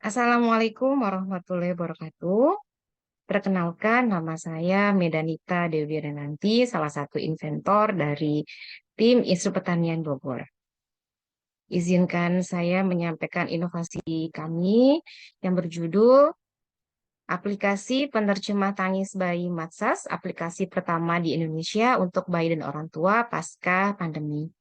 Assalamualaikum warahmatullahi wabarakatuh. Perkenalkan, nama saya Medanita Dewi Renanti, salah satu inventor dari tim Institut Pertanian Bogor. Izinkan saya menyampaikan inovasi kami yang berjudul Aplikasi Penerjemah Tangis Bayi Matsas, aplikasi pertama di Indonesia untuk bayi dan orang tua pasca pandemi.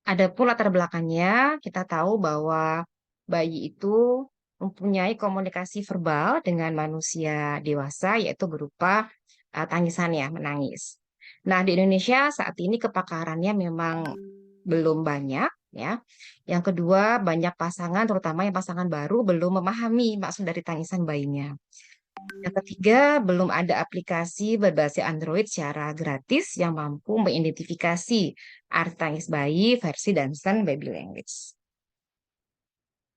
Adapun latar belakangnya, kita tahu bahwa bayi itu mempunyai komunikasi verbal dengan manusia dewasa, yaitu berupa tangisan ya, menangis. Nah, di Indonesia saat ini kepakarannya memang belum banyak ya. Yang kedua, banyak pasangan, terutama yang pasangan baru, belum memahami maksud dari tangisan bayinya. Yang ketiga, belum ada aplikasi berbasis Android secara gratis yang mampu mengidentifikasi arti tangis bayi versi Dansen Baby Language.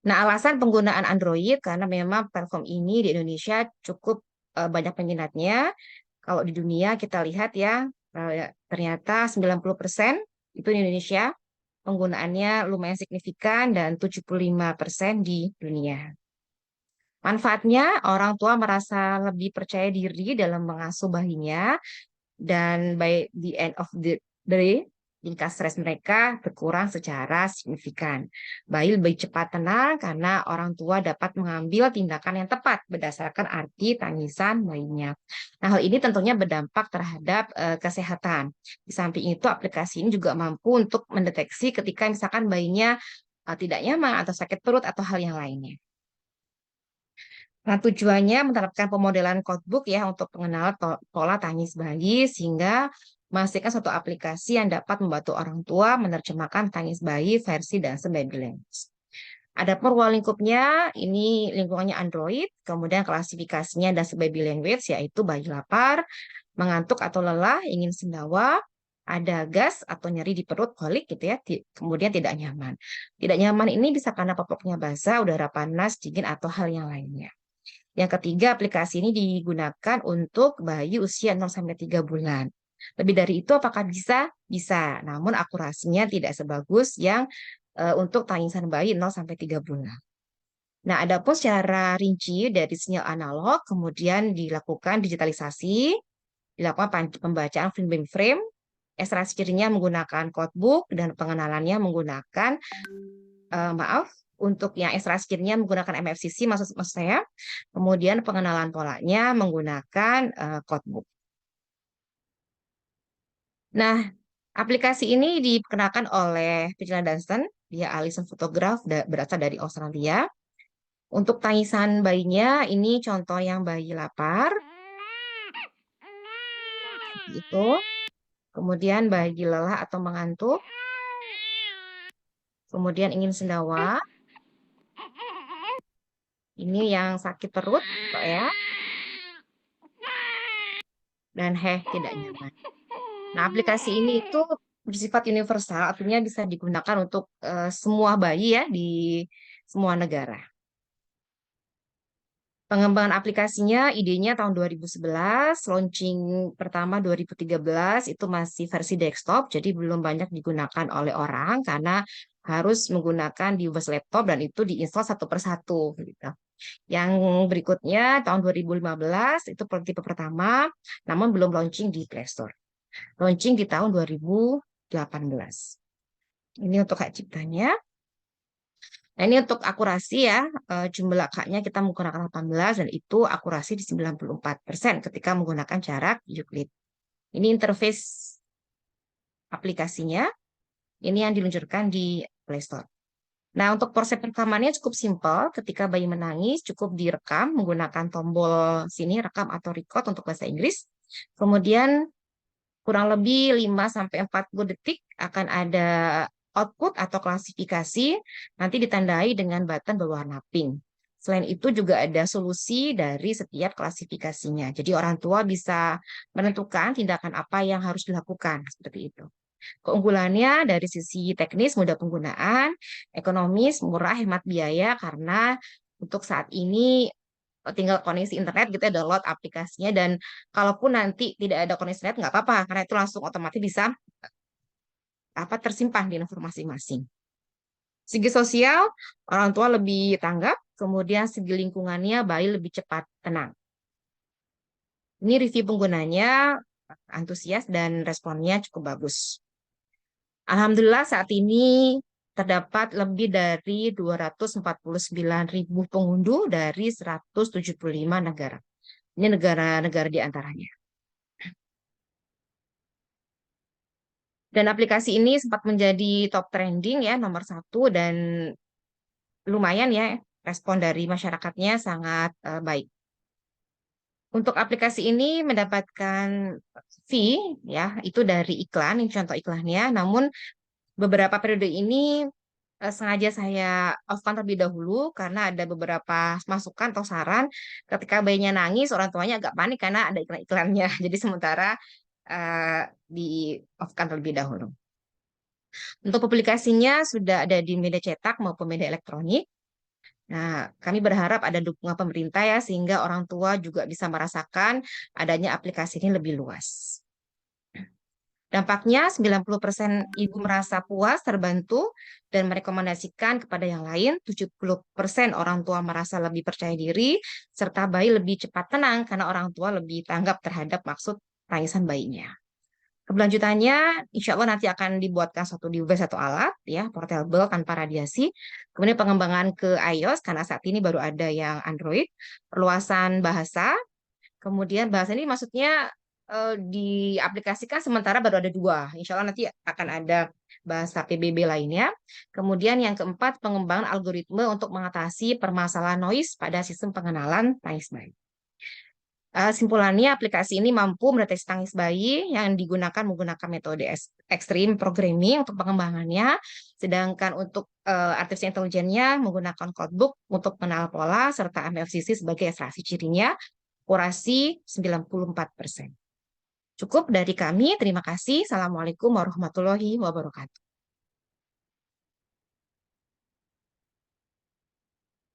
Nah, alasan penggunaan Android karena memang platform ini di Indonesia cukup banyak peminatnya. Kalau di dunia kita lihat ya, ternyata 90% itu di Indonesia penggunaannya lumayan signifikan dan 75% di dunia. Manfaatnya, orang tua merasa lebih percaya diri dalam mengasuh bayinya dan by the end of the day, tingkat stres mereka berkurang secara signifikan. Bayi lebih cepat tenang karena orang tua dapat mengambil tindakan yang tepat berdasarkan arti tangisan bayinya. Nah, hal ini tentunya berdampak terhadap kesehatan. Di samping itu, aplikasi ini juga mampu untuk mendeteksi ketika misalkan bayinya tidak nyaman atau sakit perut atau hal yang lainnya. Nah, tujuannya menerapkan pemodelan codebook ya untuk pengenalan pola tangis bayi sehingga menghasilkan suatu aplikasi yang dapat membantu orang tua menerjemahkan tangis bayi versi Dansen Baby Language. Adapun ruang lingkupnya, ini lingkungannya Android, kemudian klasifikasinya Dansen Baby Language yaitu bayi lapar, mengantuk atau lelah, ingin sendawa, ada gas atau nyeri di perut, kolik gitu ya, kemudian tidak nyaman. Tidak nyaman ini bisa karena popoknya basah, udara panas, dingin atau hal yang lainnya. Yang ketiga, aplikasi ini digunakan untuk bayi usia 0 sampai 3 bulan. Lebih dari itu apakah bisa? Bisa. Namun akurasinya tidak sebagus yang untuk tangisan bayi 0 sampai 3 bulan. Nah, adapun secara rinci dari sinyal analog kemudian dilakukan digitalisasi, dilakukan pembacaan frame by frame, ekstraksi cirinya menggunakan codebook dan pengenalannya menggunakan maaf, untuk yang ekstraksi cirinya menggunakan MFCC maksud saya. Kemudian pengenalan polanya menggunakan codebook. Nah, aplikasi ini diperkenalkan oleh Priscilla Dunstan, dia alison fotograf berasal dari Australia. Untuk tangisan bayinya, ini contoh yang bayi lapar, itu. Kemudian bayi lelah atau mengantuk, kemudian ingin sendawa. Ini yang sakit perut, ya, dan tidak nyaman. Nah, aplikasi ini itu bersifat universal, artinya bisa digunakan untuk semua bayi ya di semua negara. Pengembangan aplikasinya, idenya tahun 2011, launching pertama 2013, itu masih versi desktop, jadi belum banyak digunakan oleh orang karena harus menggunakan device laptop dan itu diinstal satu persatu. Gitu. Yang berikutnya tahun 2015 itu prototipe pertama, namun belum launching di Play Store. Launching di tahun 2018. Ini untuk hak ciptanya. Nah, ini untuk akurasi ya, jumlah kaknya kita menggunakan 18 dan itu akurasi di 94% ketika menggunakan jarak Euclid. Ini interface aplikasinya, ini yang diluncurkan di Play Store. Nah, untuk proses perekamannya cukup simpel. Ketika bayi menangis, cukup direkam menggunakan tombol sini, rekam atau record untuk bahasa Inggris. Kemudian kurang lebih 5-40 detik akan ada output atau klasifikasi, nanti ditandai dengan button berwarna pink. Selain itu juga ada solusi dari setiap klasifikasinya. Jadi orang tua bisa menentukan tindakan apa yang harus dilakukan, seperti itu. Keunggulannya dari sisi teknis, mudah penggunaan, ekonomis, murah, hemat biaya, karena untuk saat ini tinggal koneksi internet kita download aplikasinya dan kalaupun nanti tidak ada koneksi internet nggak apa-apa karena itu langsung otomatis bisa tersimpan di nomor masing-masing. Segi sosial, orang tua lebih tanggap, kemudian segi lingkungannya bayi lebih cepat tenang. Ini review penggunanya antusias dan responnya cukup bagus. Alhamdulillah saat ini terdapat lebih dari 249.000 pengunduh dari 175 negara. Ini negara-negara di antaranya. Dan aplikasi ini sempat menjadi top trending ya, nomor 1, dan lumayan ya, respon dari masyarakatnya sangat baik. Untuk aplikasi ini mendapatkan fee ya, itu dari iklan, ini contoh iklannya. Namun beberapa periode ini sengaja saya off-kan terlebih dahulu karena ada beberapa masukan atau saran ketika bayinya nangis, orang tuanya agak panik karena ada iklan-iklannya. Jadi sementara eh, di off-kan terlebih dahulu. Untuk publikasinya sudah ada di media cetak maupun media elektronik. Nah, kami berharap ada dukungan pemerintah ya, sehingga orang tua juga bisa merasakan adanya aplikasi ini lebih luas. Dampaknya 90% ibu merasa puas, terbantu, dan merekomendasikan kepada yang lain. 70% orang tua merasa lebih percaya diri, serta bayi lebih cepat tenang karena orang tua lebih tanggap terhadap maksud tangisan bayinya. Keberlanjutannya, insya Allah nanti akan dibuatkan suatu device atau alat, ya, portable tanpa radiasi. Kemudian pengembangan ke iOS, karena saat ini baru ada yang Android. Perluasan bahasa, kemudian bahasa ini maksudnya diaplikasikan sementara baru ada 2. Insya Allah nanti akan ada bahasa PBB lainnya. Kemudian yang keempat, pengembangan algoritma untuk mengatasi permasalahan noise pada sistem pengenalan tangis bayi. Simpulannya, aplikasi ini mampu mendeteksi tangis bayi yang menggunakan metode ekstrim programming untuk pengembangannya, sedangkan untuk artificial intelligence-nya menggunakan codebook untuk mengenal pola, serta MFCC sebagai ekstraksi cirinya, akurasi 94%. Cukup dari kami, terima kasih. Assalamualaikum warahmatullahi wabarakatuh.